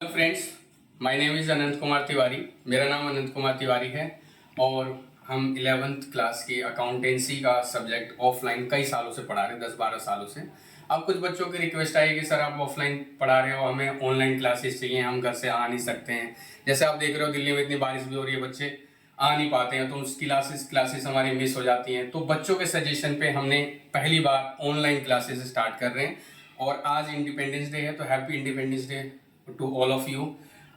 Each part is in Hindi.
Hello friends, my name is Anant Kumar Tiwari. मेरा नाम अनंत कुमार तिवारी है और हम 11th क्लास की अकाउंटेंसी का सब्जेक्ट ऑफलाइन कई सालों से पढ़ा रहे हैं, 10-12 सालों से। अब कुछ बच्चों की रिक्वेस्ट आई कि सर आप ऑफलाइन पढ़ा रहे हो, हमें ऑनलाइन क्लासेस चाहिए, हम घर से आ नहीं सकते हैं। जैसे आप देख रहे हो दिल्ली में इतनी बारिश भी हो रही है, बच्चे आ नहीं पाते हैं तो उसकी क्लासेस हमारी मिस हो जाती हैं। तो बच्चों के सजेशन पे हमने पहली बार ऑनलाइन क्लासेस स्टार्ट कर रहे हैं। और आज इंडिपेंडेंस डे है तो happy Independence Day to all of you.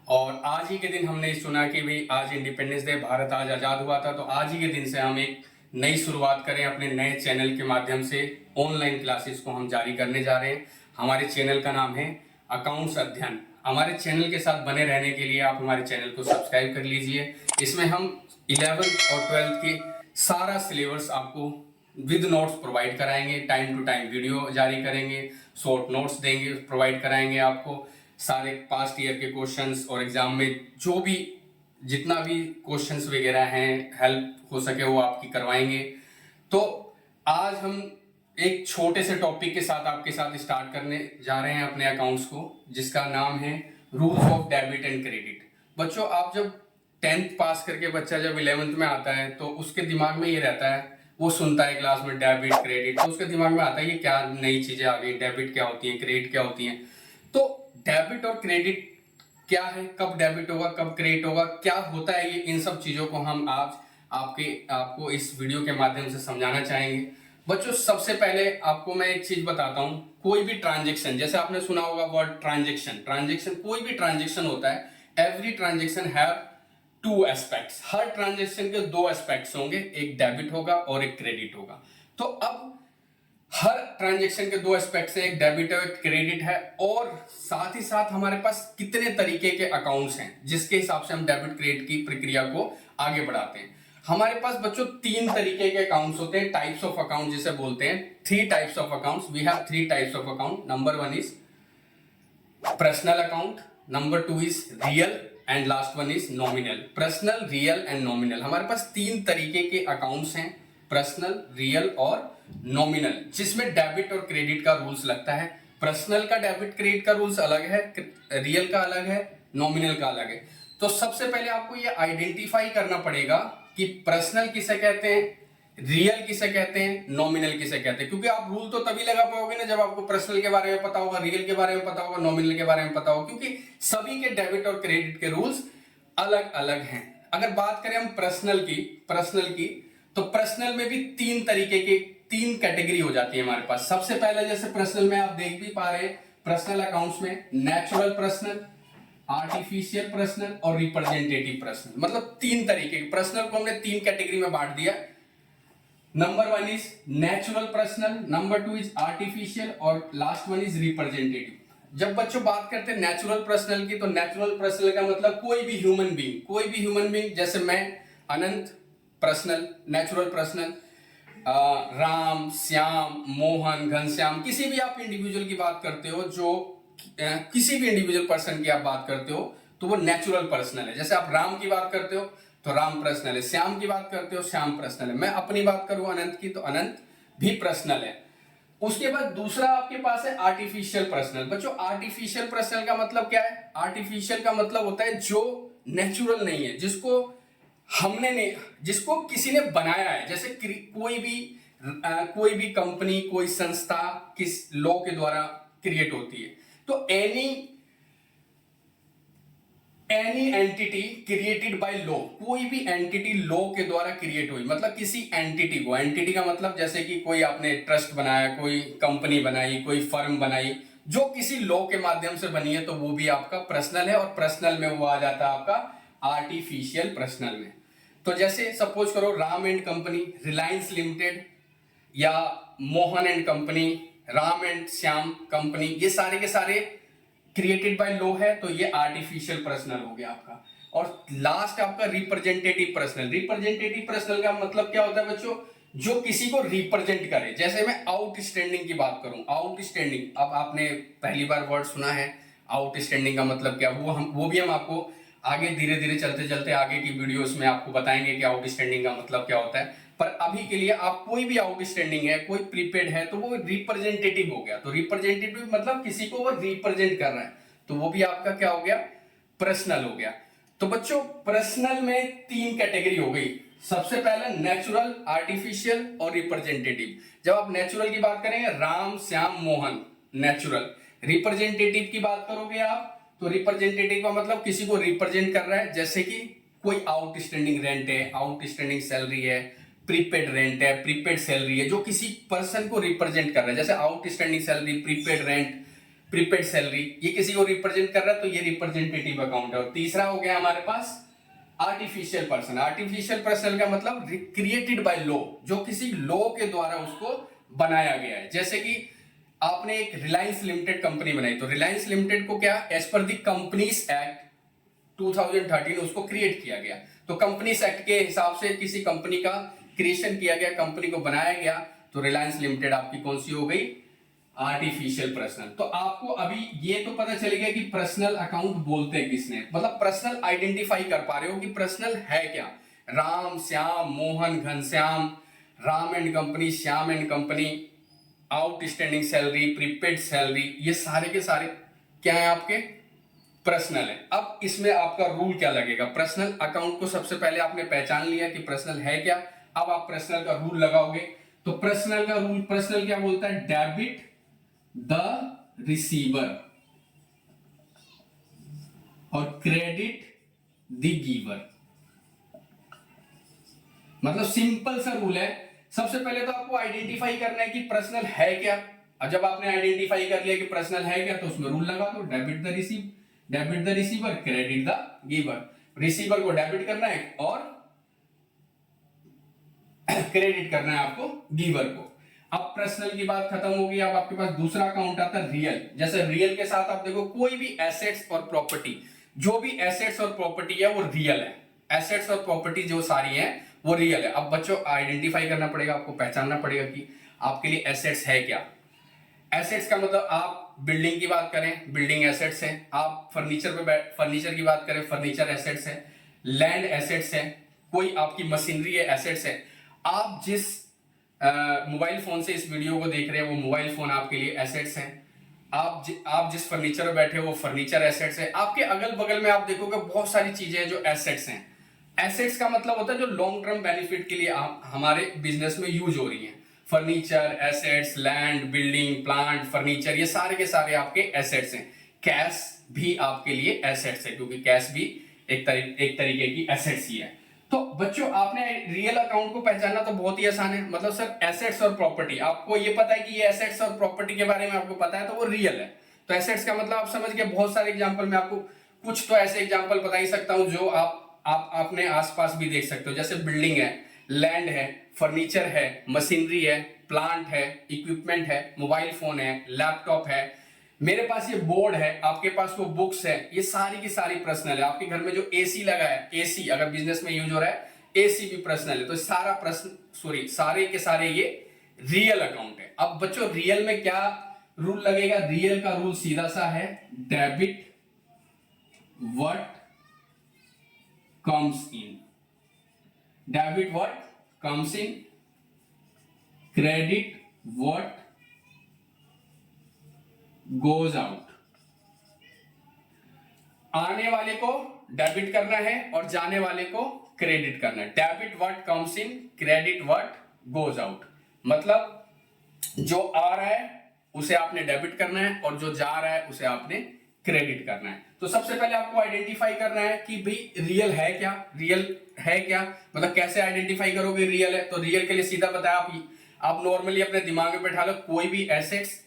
और आज ही के दिन हमने चुना कि भाई आज इंडिपेंडेंस डे, भारत आज आज़ाद हुआ था, तो आज ही के दिन से हम एक नई शुरुआत करें अपने नए चैनल के माध्यम से। ऑनलाइन क्लासेस को हम जारी करने जा रहे हैं। हमारे चैनल का नाम है अकाउंट्स अध्ययन। हमारे चैनल के साथ बने रहने के लिए आप हमारे चैनल को सब्सक्राइब कर लीजिए। इसमें हम 11th और 12th के सारा सिलेबस आपको विद नोट्स प्रोवाइड कराएंगे, टाइम टू टाइम वीडियो जारी करेंगे, शॉर्ट नोट्स देंगे, प्रोवाइड कराएंगे आपको सारे पास्ट ईयर के क्वेश्चंस और एग्जाम में जो भी जितना भी क्वेश्चंस वगैरह हैं, हेल्प हो सके वो आपकी करवाएंगे। तो आज हम एक छोटे से टॉपिक के साथ आपके साथ स्टार्ट करने जा रहे हैं अपने अकाउंट्स को, जिसका नाम है rules of debit and credit. बच्चों, आप जब 10th पास करके बच्चा जब 11th में आता है तो उसके दिमाग में ये रहता है, वो सुनता है क्लास में डेबिट क्रेडिट, तो उसके दिमाग में आता है ये क्या नई चीजें आ गई, डेबिट क्या होती है, क्रेडिट क्या होती है। तो डेबिट और क्रेडिट क्या है, कब डेबिट होगा, कब क्रेडिट होगा, क्या होता है ये, इन सब चीजों को हम आज आपको इस वीडियो के माध्यम से समझाना चाहेंगे। बच्चों, सबसे पहले आपको मैं एक चीज बताता हूं। कोई भी ट्रांजेक्शन, जैसे आपने सुना होगा वर्ड ट्रांजेक्शन, कोई भी ट्रांजेक्शन होता है, every transaction have two aspects. Her transaction के दो एस्पेक्ट्स होंगे, एक डेबिट होगा और एक क्रेडिट होगा। तो अब हर ट्रांजैक्शन के दो एस्पेक्ट्स हैं, एक डेबिट है, एक क्रेडिट है। और साथ ही साथ हमारे पास कितने तरीके के अकाउंट्स हैं जिसके हिसाब से हम डेबिट क्रेडिट की प्रक्रिया को आगे बढ़ाते हैं। हमारे पास बच्चों 3 तरीके के अकाउंट्स होते हैं, टाइप्स ऑफ अकाउंट जिसे बोलते हैं। 3 types of accounts, we have 3 types of account. Number 1 is personal account, number 2 is real and last one is nominal. Personal, real and nominal, हमारे पास 3 तरीके के अकाउंट्स हैं, पर्सनल, रियल और नॉमिनल, जिसमें डेबिट और क्रेडिट का रूल्स लगता है। पर्सनल का डेबिट क्रेडिट का रूल्स अलग है, रियल का अलग है, नॉमिनल का अलग है। तो सबसे पहले आपको ये आइडेंटिफाई करना पड़ेगा कि पर्सनल किसे कहते हैं, रियल किसे कहते हैं, नॉमिनल किसे कहते हैं। क्योंकि आप रूल तो तभी लगा पाओगे ना जब आपको पर्सनल के बारे में पता होगा, रियल के बारे में पता होगा, नॉमिनल के बारे में पता होगा, क्योंकि सभी के डेबिट और क्रेडिट के रूल्स अलग अलग हैं। अगर बात करें हम पर्सनल की तो पर्सनल में भी 3 तरीके के 3 कैटेगरी हो जाती है हमारे पास। सबसे पहले जैसे पर्सनल में आप देख भी पा रहे हैं, पर्सनल अकाउंट्स में नेचुरल पर्सनल, आर्टिफिशियल पर्सनल और रिप्रेजेंटेटिव पर्सनल, मतलब 3 तरीके। पर्सनल को हमने 3 कैटेगरी में बांट दिया। Number 1 is natural personal, number 2 is artificial और लास्ट वन इज रिप्रेजेंटेटिव। जब बच्चों बात करते हैं नेचुरल पर्सनल की, तो नेचुरल पर्सनल का मतलब कोई भी ह्यूमन बीइंग, जैसे मैं Anant personal, natural personal, Ram, Shyam, Mohan, Ghanshyam, किसी भी आप इंडिविजुअल की बात करते हो, जो किसी भी इंडिविजुअल पर्सन की आप बात करते हो तो वो नेचुरल पर्सनल है। जैसे आप राम की बात करते हो तो राम पर्सनल है, श्याम की बात करते हो श्याम पर्सनल है, मैं अपनी बात करूं अनंत की तो अनंत भी पर्सनल है। उसके बाद दूसरा आपके पास है आर्टिफिशियल पर्सनल। बच्चों, आर्टिफिशियल पर्सनल का मतलब क्या है? आर्टिफिशियल का मतलब होता है जो नेचुरल नहीं है, जिसको किसी ने बनाया है। जैसे कोई भी कंपनी, कोई संस्था किस लॉ के द्वारा क्रिएट होती है, तो any entity created by law, कोई भी एंटिटी लॉ के द्वारा क्रिएट हुई, मतलब किसी एंटिटी को, एंटिटी का मतलब जैसे कि कोई आपने ट्रस्ट बनाया, कोई कंपनी बनाई, कोई फर्म बनाई, जो किसी लॉ के माध्यम से बनी है, तो वो भी आपका पर्सनल है। और पर्सनल में वो आ जाता है आपका आर्टिफिशियल पर्सनल में। तो जैसे सपोज करो Ram and company, Reliance limited, या Mohan and company, Ram and Shyam company, ये सारे के सारे क्रिएटेड बाय लॉ है, तो ये आर्टिफिशियल पर्सनल हो गया आपका। और लास्ट आपका रिप्रेजेंटेटिव पर्सनल का मतलब क्या होता है बच्चों? जो किसी को रिप्रेजेंट करे। जैसे मैं आउटस्टैंडिंग की बात करूं, आउटस्टैंडिंग, अब आपने पहली बार वर्ड सुना है आउटस्टैंडिंग का मतलब क्या, वो भी हम आपको आगे धीरे धीरे चलते आगे की वीडियोस में आपको बताएंगे कि आउटस्टैंडिंग का मतलब क्या होता है। पर अभी के लिए आप कोई भी आउटस्टैंडिंग है, कोई प्रीपेड है, तो वो रिप्रेजेंटेटिव हो गया। तो रिप्रेजेंटेटिव मतलब किसी को वो रिप्रेजेंट कर रहा है। तो वो भी आपका क्या हो गया, पर्सनल हो गया। तो बच्चों पर्सनल में 3 कैटेगरी हो गई। सबसे पहले नेचुरल, आर्टिफिशियल और रिप्रेजेंटेटिव। जब आप नेचुरल की बात करेंगे राम श्याम मोहन, नेचुरल। रिप्रेजेंटेटिव की बात करोगे आप, तो रिप्रेजेंटेटिव का मतलब किसी को रिप्रेजेंट कर रहा है, जैसे कि कोई आउटस्टैंडिंग रेंट है, आउटस्टैंडिंग सैलरी है, प्रीपेड रेंट है, प्रीपेड सैलरी है, जो किसी पर्सन को रिप्रेजेंट कर रहा है। जैसे outstanding salary, prepaid rent, prepaid salary, ये किसी को रिप्रेजेंट कर रहा है, तो ये रिप्रेजेंटेटिव अकाउंट है। और तीसरा हो गया हमारे पास आर्टिफिशियल पर्सन। आर्टिफिशियल पर्सन का मतलब क्रिएटेड बाय लॉ, जो किसी लॉ के द्वारा उसको बनाया गया है। जैसे कि आपने एक रिलायंस लिमिटेड कंपनी बनाई, तो रिलायंस लिमिटेड को क्या as per the companies act 2013 उसको क्रिएट किया गया। तो कंपनीज एक्ट के हिसाब से किसी कंपनी का क्रिएशन किया गया, कंपनी को बनाया गया, तो रिलायंस लिमिटेड आपकी कौन सी हो गई, आर्टिफिशियल पर्सनल। तो आपको अभी ये तो पता चलेगा कि पर्सनल अकाउंट बोलते हैं किसने, मतलब पर्सनल आइडेंटिफाई कर पा रहे हो कि पर्सनल है क्या। Ram Shyam Mohan Ghanshyam, Ram and company, Shyam and company, outstanding salary, prepaid salary, ये सारे के सारे क्या है आपके पर्सनल है। अब इसमें आपका रूल क्या लगेगा, पर्सनल अकाउंट को सबसे पहले आपने पहचान लिया कि पर्सनल है क्या। अब आप पर्सनल का रूल लगाओगे, तो पर्सनल का रूल, पर्सनल क्या बोलता है, डेबिट द रिसीवर और क्रेडिट द गिवर। मतलब सिंपल सा रूल है। सबसे पहले तो आपको आइडेंटिफाई करना है कि पर्सनल है क्या। और जब आपने आइडेंटिफाई कर लिया कि पर्सनल है क्या, तो उसमें रूल लगा दो, debit the receiver, credit the giver. Receiver को डेबिट करना है और क्रेडिट करना है आपको गिवर को। अब पर्सनल की बात खत्म होगी, अब आपके पास दूसरा अकाउंट आता है रियल। जैसे रियल के साथ आप देखो कोई भी एसेट्स और प्रॉपर्टी, जो भी एसेट्स और प्रॉपर्टी है वो रियल है। एसेट्स और प्रॉपर्टी जो सारी हैं वो रियल है। अब बच्चों आइडेंटिफाई करना पड़ेगा, आपको पहचानना पड़ेगा कि आपके लिए एसेट्स है क्या। एसेट्स का मतलब आप बिल्डिंग की बात करें, बिल्डिंग एसेट्स है। आप फर्नीचर की बात करें, फर्नीचर एसेट्स है। लैंड एसेट्स है, कोई आपकी मशीनरी है, एसेट्स है। आप जिस मोबाइल फोन से इस वीडियो को देख रहे हैं वो मोबाइल फोन आपके लिए एसेट्स है। आप जिस फर्नीचर में बैठे हो वो फर्नीचर एसेट्स है। आपके अगल बगल में आप देखोगे बहुत सारी चीजें हैं जो एसेट्स हैं। एसेट्स का मतलब होता है जो लॉन्ग टर्म बेनिफिट के लिए हमारे बिजनेस में यूज हो रही है। Furniture assets, land, building, plant, furniture, ये सारे के सारे आपके एसेट्स हैं। कैश भी आपके लिए एसेट्स है, क्योंकि कैश भी एक तरीके की एसेट्स ही है। तो बच्चों आपने रियल अकाउंट को पहचानना तो बहुत ही आसान है। मतलब सर एसेट्स और प्रॉपर्टी, आपको ये पता है कि ये एसेट्स और प्रॉपर्टी के बारे में आपको पता है, तो वो रियल है। तो एसेट्स का मतलब आप समझ गए। बहुत सारे एग्जांपल में आपको कुछ तो ऐसे एग्जांपल बता ही सकता हूं जो आप अपने आसपास भी देख सकते हो। जैसे बिल्डिंग है, लैंड है, फर्नीचर है, मशीनरी है, प्लांट है, इक्विपमेंट है, मोबाइल फोन है, लैपटॉप है, मेरे पास ये बोर्ड है, आपके पास वो बुक्स है, ये सारी की सारी पर्सनल है। आपके घर में जो एसी लगा है, एसी अगर बिजनेस में यूज हो रहा है, एसी भी पर्सनल है। तो सारे के सारे ये रियल अकाउंट है। अब बच्चों रियल में क्या रूल लगेगा, रियल का रूल सीधा सा है, debit what comes in, debit what comes in, credit what goes out. आने वाले को डेबिट करना है और जाने वाले को क्रेडिट करना है। Debit what comes in, credit what goes out. मतलब जो आ रहा है उसे आपने डेबिट करना है और जो जा रहा है उसे आपने क्रेडिट करना है। तो सबसे पहले आपको आइडेंटिफाई करना है कि भाई रियल है क्या, रियल है क्या। मतलब कैसे आइडेंटिफाई करोगे रियल है, तो रियल के लिए सीधा बताया आप नॉर्मली अपने दिमाग में बैठा लो, कोई भी एसेट्स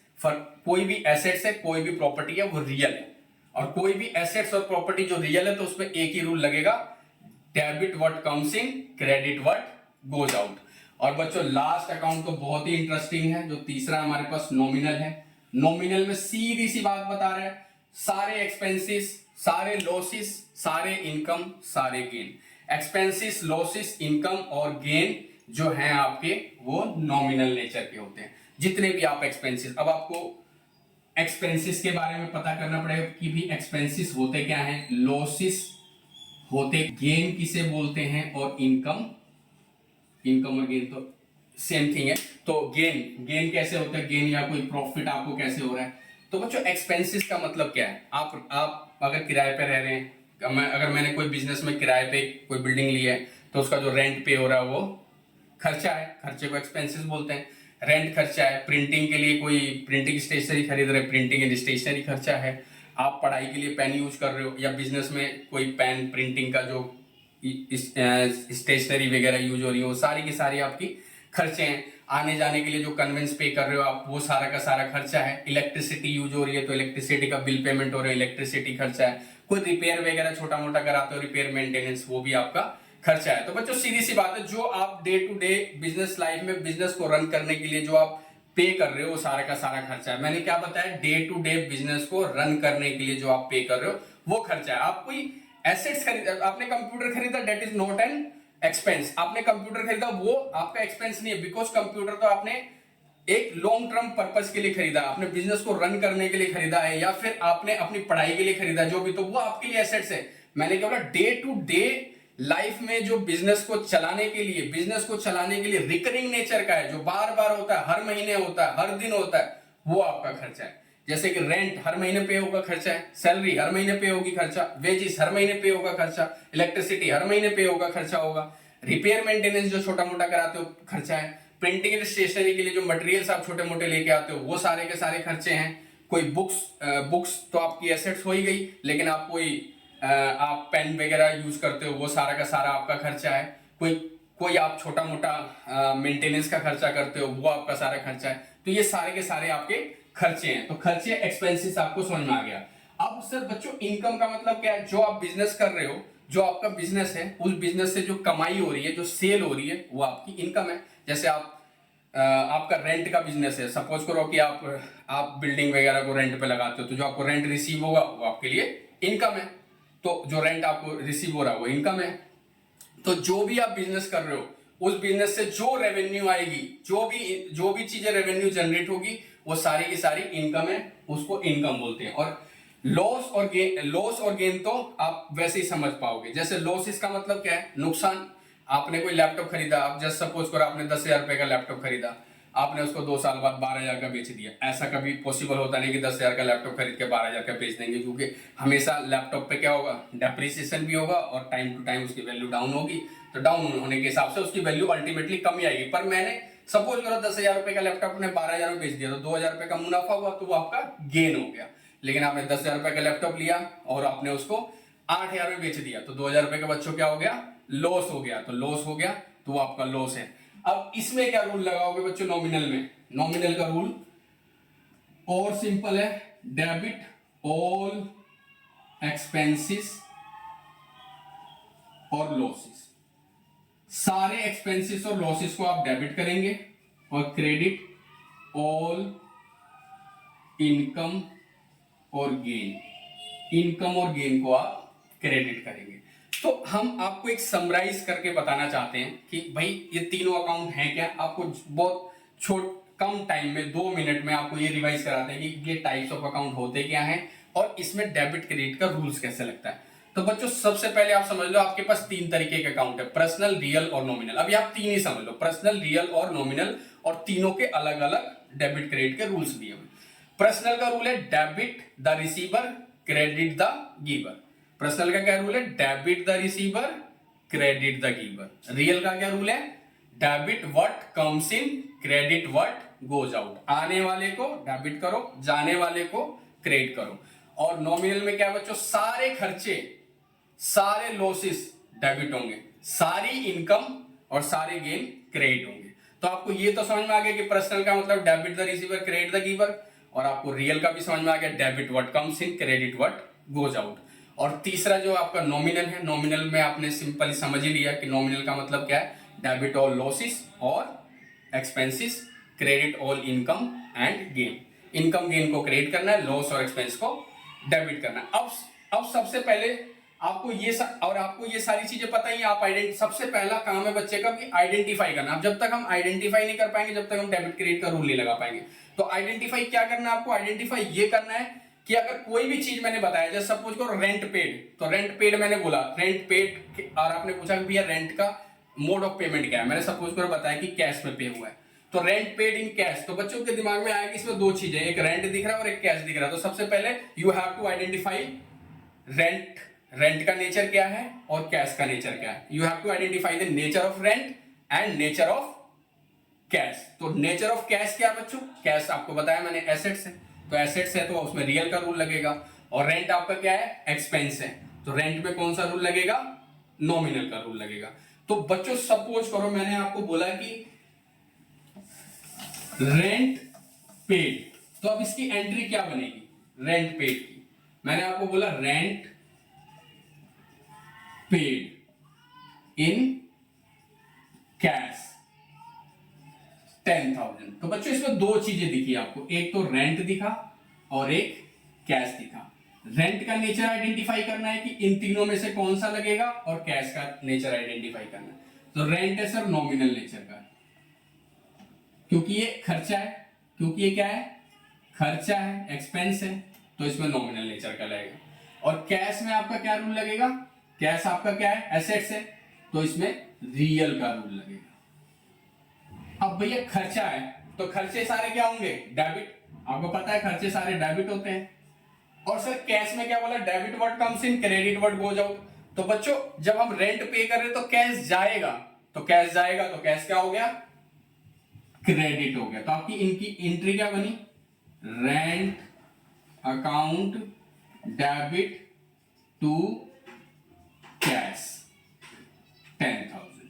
है, कोई भी प्रॉपर्टी है, वो रियल है। और कोई भी एसेट्स और प्रॉपर्टी जो रियल है तो उसमें एक ही रूल लगेगा, debit what comes in, credit what goes out. और बच्चों लास्ट अकाउंट तो बहुत ही इंटरेस्टिंग है, जो तीसरा हमारे पास नॉमिनल है। नॉमिनल में सीधी सी बात बता रहे हैं, सारे एक्सपेंसेस, सारे लॉसेस, सारे इनकम, सारे गेन। एक्सपेंसेस, लॉसेस, इनकम और गेन जो हैं आपके वो नॉमिनल नेचर के होते हैं। जितने भी आप एक्सपेंसेस, अब आपको एक्सपेंसेस के बारे में पता करना पड़ेगा कि भी एक्सपेंसेस होते क्या हैं, लॉसेस होते, गेन किसे बोलते हैं, और इनकम और गेन तो सेम थिंग है। तो गेन कैसे होता है, गेन या कोई प्रॉफिट आपको कैसे हो रहा है, तो बच्चों एक्सपेंसेस का मतलब क्या है? आप अगर किराए पे रह रहे हैं, अगर मैंने कोई बिजनेस में किराए पे कोई बिल्डिंग ली है, तो उसका जो रेंट पे हो रहा है वो खर्चा है, खर्चे को एक्सपेंसेस बोलते हैं। रेंट खर्चा है, प्रिंटिंग के लिए कोई प्रिंटिंग स्टेशनरी खरीद रहे, प्रिंटिंग एंड स्टेशनरी खर्चा है। आप पढ़ाई के लिए पेन यूज कर रहे हो, या बिजनेस में कोई पेन प्रिंटिंग का जो स्टेशनरी वगैरह यूज हो रही है, वो सारी की सारी आपकी खर्चे हैं। आने जाने के लिए जो कन्वेंस पे कर रहे हो आप, वो सारा का सारा खर्चा है। इलेक्ट्रिसिटी यूज हो रही है तो इलेक्ट्रिसिटी का बिल पेमेंट हो रहा है, इलेक्ट्रिसिटी खर्चा है। कोई रिपेयर वगैरह छोटा मोटा कराते हो, रिपेयर मेंटेनेंस, वो भी आपका खर्चा है। तो बच्चों सीधी सी बात है, जो आप day to day business life में बिजनेस को रन करने के लिए जो आप पे कर रहे हो, वो सारा का सारा खर्चा है। मैंने क्या बताया, डे टू डे बिजनेस को रन करने के लिए जो आप पे कर रहे हो वो खर्चा है। आप कोई एसेट्स खरीदा, आपने कंप्यूटर खरीदा, that is not an expense. आपने कंप्यूटर खरीदा, वो आपका एक्सपेंस नहीं है, बिकॉज कंप्यूटर तो आपने एक लॉन्ग टर्म पर्पस के लिए खरीदा, आपने बिजनेस को रन करने के लिए खरीदा है, या फिर आपने अपनी पढ़ाई के लिए खरीदा, जो भी, तो वो आपके लिए एसेट्स है। मैंने क्या बोला, डे टू डे लाइफ में जो बिजनेस को चलाने के लिए रिकरिंग नेचर का है, जो बार बार होता है, हर महीने होता है, हर दिन होता है, वो आपका खर्चा है। जैसे कि रेंट हर महीने पे होगा खर्चा है, सैलरी हर महीने पे होगी खर्चा, वेजिस हर महीने पे होगा खर्चा, इलेक्ट्रिसिटी हर महीने पे होगा खर्चा होगा, रिपेयर मेंटेनेंस जो छोटा मोटा कराते हो खर्चा है, प्रिंटिंग एंड स्टेशनरी के लिए जो मटेरियल्स आप छोटे मोटे लेके आते हो, वो सारे के सारे खर्चे हैं। कोई बुक्स तो आपकी एसेट्स हो ही गई, लेकिन आप आप पेन वगैरह यूज करते हो, वो सारा का सारा आपका खर्चा है। कोई कोई आप छोटा मोटा मेंटेनेंस का खर्चा करते हो, वो आपका सारा खर्चा है। तो ये सारे के सारे आपके खर्चे हैं। तो खर्चे, एक्सपेंसेस आपको समझ में आ गया। अब सर बच्चों, इनकम का मतलब क्या है? जो आप बिजनेस कर रहे हो, जो आपका बिजनेस है, उस बिजनेस से जो कमाई हो रही है, जो सेल हो रही है, वो आपकी इनकम है। जैसे आपका रेंट का बिजनेस है, सपोज करो कि आप बिल्डिंग वगैरह को रेंट पे लगाते हो, तो जो आपको रेंट रिसीव होगा वो आपके लिए इनकम है। तो जो रेंट आपको रिसीव हो रहा है वो इनकम है। तो जो भी आप बिजनेस कर रहे हो, उस बिजनेस से जो रेवेन्यू आएगी, जो भी चीजें रेवेन्यू जनरेट होगी, वो सारी की सारी इनकम है, उसको इनकम बोलते हैं। और लॉस और गेन तो आप वैसे ही समझ पाओगे। जैसे लॉस, इसका मतलब क्या है? नुकसान। आपने कोई लैपटॉप खरीदा, आप जस्ट सपोज करो आपने 10,000 रुपए का लैपटॉप खरीदा, आपने उसको 2 साल बाद 12,000 का बेच दिया। ऐसा कभी पॉसिबल होता नहीं कि 10,000 का लैपटॉप खरीद के 12,000 का बेच देंगे, क्योंकि हमेशा लैपटॉप पे क्या होगा, डेप्रिसिएशन भी होगा, और टाइम टू टाइम उसकी वैल्यू डाउन होगी। तो डाउन होने के हिसाब से उसकी वैल्यू अल्टीमेटली कम ही आएगी। पर मैंने सपोज करो 10,000 रुपए का लैपटॉप ने 12,000 में बेच दिया, तो 2,000 रुपए का मुनाफा हुआ, तो वो आपका गेन हो गया। लेकिन आपने 10,000 रुपए का लैपटॉप लिया और आपने उसको 8,000 में बेच दिया, तो 2,000 रुपए का बच्चों क्या हो गया? लॉस हो गया। तो लॉस हो गया, तो वो आपका लॉस है। अब इसमें क्या रूल लगाओगे बच्चों? नॉमिनल में, नॉमिनल का रूल और सिंपल है, डेबिट ऑल एक्सपेंसेस और लॉसेस। सारे एक्सपेंसेस और लॉसेस को आप डेबिट करेंगे, और क्रेडिट ऑल इनकम और गेन, इनकम और गेन को आप क्रेडिट करेंगे। तो हम आपको एक समराइज करके बताना चाहते हैं कि भाई ये तीनों अकाउंट हैं क्या। आपको बहुत कम टाइम में 2 मिनट में आपको ये रिवाइज कराते हैं कि ये टाइप्स ऑफ अकाउंट होते क्या हैं, और इसमें डेबिट क्रेडिट का रूल्स कैसे लगता है। तो बच्चों सबसे पहले आप समझ लो, आपके पास 3 तरीके के अकाउंट है, पर्सनल, रियल और नॉमिनल। अभी आप 3 ही समझ लो, पर्सनल, रियल और नॉमिनल, और तीनों के अलग अलग डेबिट क्रेडिट के रूल्स दिए हुए। पर्सनल का रूल है debit the receiver, credit the giver. Personal का क्या रूल है? Debit the receiver, credit the giver. Real का क्या रूल है? Debit what comes in, credit what goes out. आने वाले को डेबिट करो, जाने वाले को क्रेडिट करो। और नॉमिनल में क्या है बच्चों? सारे खर्चे, सारे लॉसेस डेबिट होंगे, सारी इनकम और सारे गेन क्रेडिट होंगे। तो आपको ये तो समझ में आ गया कि पर्सनल का मतलब debit the receiver, credit the giver, और आपको रियल का भी समझ में आ गया, debit what comes in, credit what goes out. और तीसरा जो आपका नॉमिनल है, नॉमिनल में आपने सिंपली समझ ही लिया कि नॉमिनल का मतलब क्या है, डेबिट ऑल लॉसेस और expenses, credit all income and gain. Income gain को क्रेडिट करना है, लॉस और एक्सपेंस को डेबिट करना है। अब सबसे पहले आपको ये सारी चीजें पता ही, आप सबसे पहला काम है बच्चे का कि आइडेंटिफाई करना। अब जब तक हम आइडेंटिफाई नहीं कर पाएंगे, जब तक हम डेबिट क्रेडिट का रूल नहीं लगा पाएंगे। तो आइडेंटिफाई क्या करना है आपको? आइडेंटिफाई ये करना है कि अगर कोई भी चीज मैंने बताया, जैसे सपोज करो रेंट पेड, तो रेंट पेड मैंने बोला, रेंट पेड, और आपने पूछा कि भैया रेंट का मोड ऑफ पेमेंट क्या है, मैंने सपोज करो बताया कि कैश में पे हुआ है। तो रेंट पेड इन कैश, तो बच्चों के दिमाग में आएगा इसमें दो चीजें, एक रेंट दिख रहा है और एक कैश दिख रहा है। तो सबसे पहले you have to identify rent, rent का नेचर क्या है और कैश का नेचर क्या है। You have to identify the nature of rent and nature of cash. तो नेचर ऑफ कैश क्या बच्चों, कैश आपको बताया मैंने एसेट्स है, तो एसेट्स है तो उसमें रियल का रूल लगेगा, और रेंट आपका क्या है, एक्सपेंस है, तो रेंट में कौन सा रूल लगेगा, नॉमिनल का रूल लगेगा। तो बच्चों सपोज करो मैंने आपको बोला कि रेंट पेड, तो अब इसकी एंट्री क्या बनेगी, रेंट पेड की। मैंने आपको बोला रेंट पेड इन कैश 10,000। तो बच्चों इसमें दो चीजें दिखी आपको, एक तो रेंट दिखा और एक कैश दिखा। रेंट का नेचर आइडेंटिफाई करना है कि इन तीनों में से कौन सा लगेगा, और कैश का नेचर आइडेंटिफाई करना है। तो रेंट है सर नॉमिनल नेचर का, क्योंकि ये खर्चा है, क्योंकि ये क्या है, खर्चा है, एक्सपेंस है, तो इसमें नॉमिनल नेचर का लगेगा। और कैश में आपका क्या रूल लगेगा, कैश आपका क्या है, एसेट्स है, तो इसमें रियल का रूल लगेगा। अब भैया खर्चा है, तो खर्चे सारे क्या होंगे, डेबिट, आपको पता है खर्चे सारे डेबिट होते हैं। और सर कैश में क्या बोला, debit what comes in, credit what goes out. तो बच्चों जब हम रेंट पे कर रहे हैं तो कैश जाएगा, तो कैश जाएगा, तो कैश क्या हो गया, क्रेडिट हो गया। तो आपकी इनकी एंट्री क्या बनी, rent account debit to cash 10,000।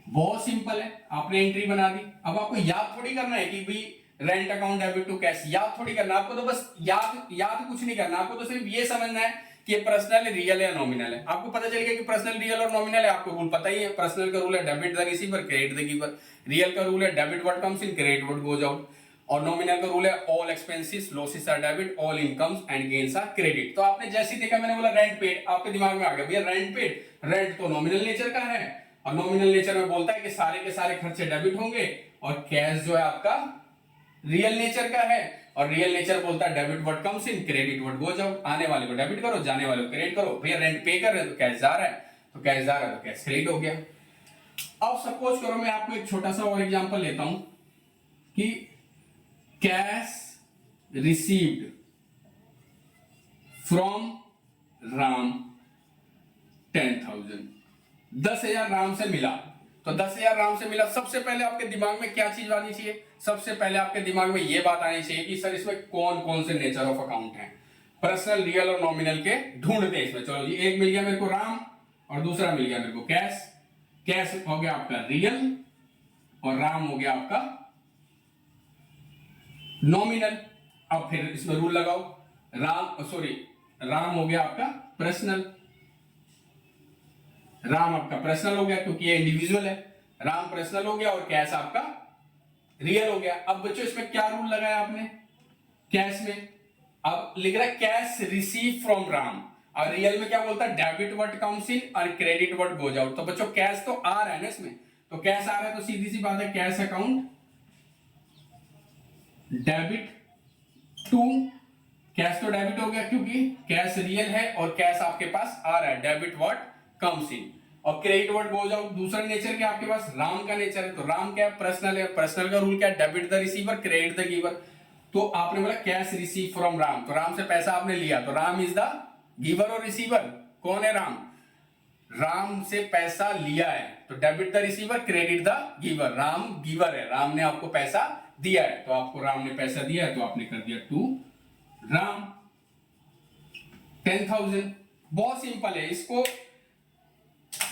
बहुत सिंपल है, आपने एंट्री बना दी। अब आपको याद थोड़ी करना है कि भाई rent account debit to cash, याद थोड़ी करना आपको, तो बस याद कुछ नहीं करना आपको, तो सिर्फ ये समझना है कि ये पर्सनल है, रियल है, नॉमिनल है। आपको पता चल गया कि पर्सनल, रियल और नॉमिनल है, आपको रूल पता ही है। पर्सनल का रूल है debit the receiver, credit the giver. Real का रूल है debit what comes in, credit what goes out. और नॉमिनल का रूल है all expenses losses are debit, all incomes and gains are credit. तो आपने जैसे ही देखा, मैंने बोला रेंट पेड, आपके दिमाग में आ गया भैया रेंट पेड, रेंट तो नॉमिनल नेचर का है, और नॉमिनल नेचर में बोलता है कि सारे के सारे खर्चे डेबिट होंगे, और कैश जो है आपका रियल नेचर का है, और रियल नेचर बोलता है debit what comes in, credit what goes out. आने वाले को डेबिट करो, जाने वाले को क्रेडिट करो। भैया रेंट पे कर रहे हैं तो कैश जा रहा है, तो कैश जा रहा है तो कैश क्रेडिट हो गया। अब सपोज करो मैं आपको एक छोटा सा और एग्जांपल लेता हूं कि cash received from Ram 10,000, 10,000 Ram से मिला। तो 10,000 राम से मिला, सबसे पहले आपके दिमाग में क्या चीज आनी चाहिए, सबसे पहले आपके दिमाग में यह बात आनी चाहिए कि सर इसमें कौन कौन से नेचर ऑफ अकाउंट हैं, पर्सनल, रियल और नॉमिनल के ढूंढते हैं इसमें। चलो जी, एक मिल गया मेरे को राम और दूसरा मिल गया मेरे को कैश। कैश हो गया आपका रियल और राम हो गया आपका नॉमिनल। अब फिर इसमें रूल लगाओ, राम हो गया आपका पर्सनल, राम आपका पर्सनल हो गया क्योंकि ये इंडिविजुअल है, राम पर्सनल हो गया, और कैश आपका रियल हो गया। अब बच्चों इसमें क्या रूल लगाया आपने, कैश में अब लिख रहा है कैश रिसीव फ्रॉम राम, और रियल में क्या बोलता है डेबिट व्हाट कम्स इन और क्रेडिट व्हाट गोज आउट। तो बच्चों कैश तो आ रहा है ना इसमें, तो कैश आ रहा है तो सीधी सी बात है cash account debit to, cash तो डेबिट हो गया क्योंकि कैश रियल है और कैश आपके पास आ रहा है, डेबिट व्हाट कम्स इन। और क्रेडिट व्हाट गोज आउट, दूसरा नेचर क्या आपके पास, राम का नेचर है, तो राम क्या है, पर्सनल है, पर्सनल का रूल क्या है, debit the receiver, credit the giver. तो आपने बोला कैश रिसीव फ्रॉम राम, तो राम से पैसा आपने लिया, तो राम इज द गिवर और रिसीवर। कौन है राम, राम से पैसा लिया है, तो debit the receiver, credit the giver. Ram giver है, राम ने आपको पैसा दिया है, तो आपको राम ने पैसा दिया है तो आपने कर दिया टू राम 10,000। बहुत सिंपल है, इसको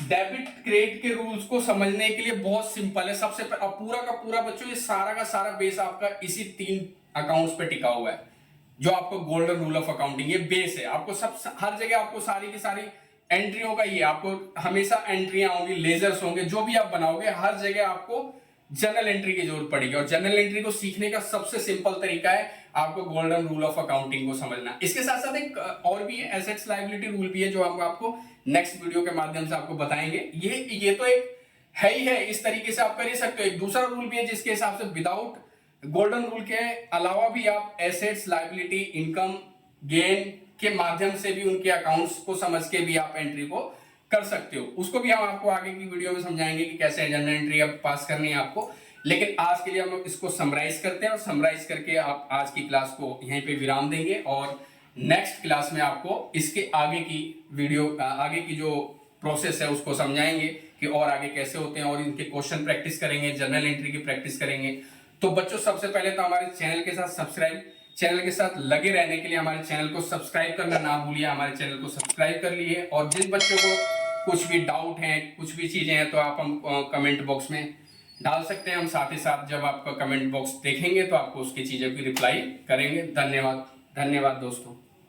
डेबिट क्रेडिट के रूल्स को समझने के लिए बहुत सिंपल है। सबसे पूरा का पूरा बच्चों ये सारा का सारा बेस आपका इसी 3 अकाउंट्स पे टिका हुआ है, जो आपको गोल्डन रूल ऑफ अकाउंटिंग, ये बेस है। आपको सब हर जगह आपको सारी की सारी एंट्रियों का ये आपको हमेशा एंट्रियां होंगी, लेजर्स होंगे, जो भी आप बनाओगे हर जगह आपको जर्नल एंट्री की जरूरत पड़ेगी। और जर्नल एंट्री को सीखने का सबसे सिंपल तरीका है आपको गोल्डन रूल ऑफ अकाउंटिंग को समझना। इसके साथ साथ एक और भी है, एसेट्स लायबिलिटी रूल भी है, जो हम आपको नेक्स्ट वीडियो के माध्यम से आपको बताएंगे। ये तो एक है ही है, इस तरीके से आप कर ही सकते हो। एक दूसरा रूल भी है जिसके हिसाब से विदाउट गोल्डन रूल के अलावा भी आप एसेट्स लायबिलिटी इनकम गेन के माध्यम से भी उनके अकाउंट्स को समझ के भी आप एंट्री को कर सकते हो। उसको भी हम आपको आगे की वीडियो में समझाएंगे कि कैसे जर्नल एंट्री अब पास करनी है आपको। लेकिन आज के लिए हम लोग इसको समराइज करते हैं और समराइज करके आप आज की क्लास को यहीं पे विराम देंगे और नेक्स्ट क्लास में आपको इसके आगे की वीडियो आगे की जो प्रोसेस है उसको समझाएंगे कि और आगे कैसे होते हैं और इनके क्वेश्चन प्रैक्टिस करेंगे, जर्नल एंट्री की प्रैक्टिस करेंगे। तो बच्चों सबसे पहले तो हमारे चैनल के साथ लगे रहने के लिए हमारे चैनल को सब्सक्राइब करना ना भूलिए। हमारे चैनल को सब्सक्राइब कर लिए और जिन बच्चों को कुछ भी डाउट है, कुछ भी चीजें हैं तो आप हम कमेंट बॉक्स में डाल सकते हैं। हम साथ ही साथ जब आपका कमेंट बॉक्स देखेंगे तो आपको उसकी चीजों की रिप्लाई करेंगे। धन्यवाद दोस्तों।